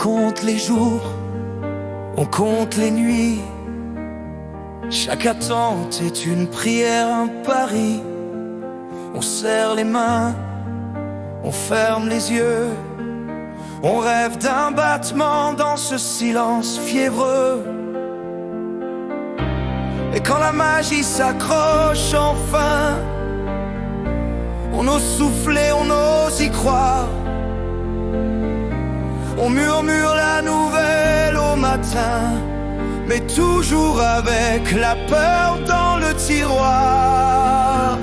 compte les jours, on compte les nuits. Chaque attente est une prière, un pari. On serre les mains, on ferme les yeux. On rêve d'un battement dans ce silence fiévreux. Et quand la magie s'accroche enfin, on ose souffler, on ose y croire. On murmure la nouvelle au matin, mais toujours avec la peur dans le tiroir.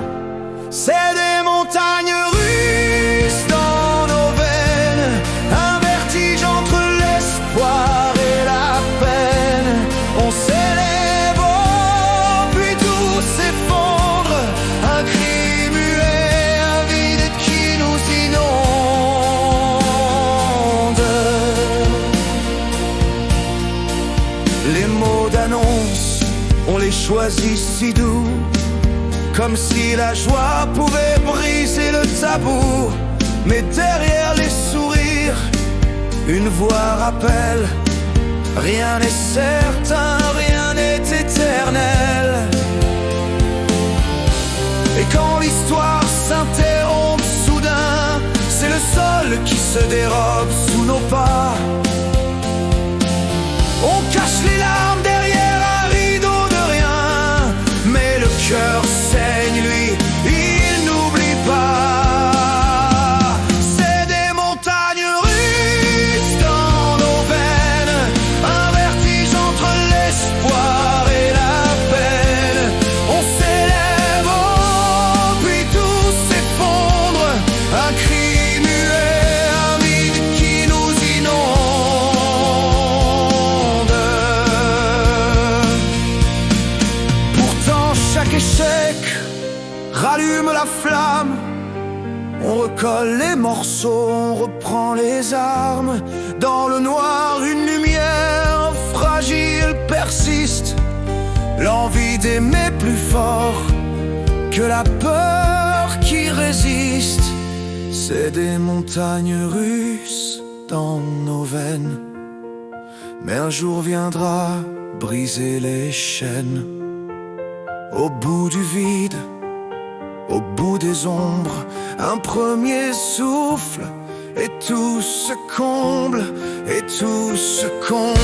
C'est des montagnes russes dans nos veines, un vertige entre l'espoir et la peine. On s'élève, oh, puis tout s'effondre, un cri muet, un vide qui nous inonde. Les mots d'annonce, on les choisit si doux, comme si la joie pouvait briser le tabou. Mais derrière les sourires, une voix rappelle: rien n'est certain, rien n'est éternel. Et quand l'histoire s'interrompt soudain, c'est le sol qui se dérobe sous nos pas. On cache les larmes derrière un rideau de rien, mais le cœur saigne, lui, il n'oublie pas. C'est des montagnes russes dans nos veines, un vertige entre l'espoir et la peine. On s'élève, oh, puis tout s'effondre, un cri muet, un vide qui nous inonde. Pourtant chaque échec rallume la flamme. On recolle les morceaux, on reprend les armes. Dans le noir, une lumière fragile persiste, l'envie d'aimer plus fort que la peur qui résiste. C'est des montagnes russes dans nos veines, mais un jour viendra briser les chaînes. Au bout du vide, au bout des ombres, un premier souffle, et tout se comble, et tout se comble.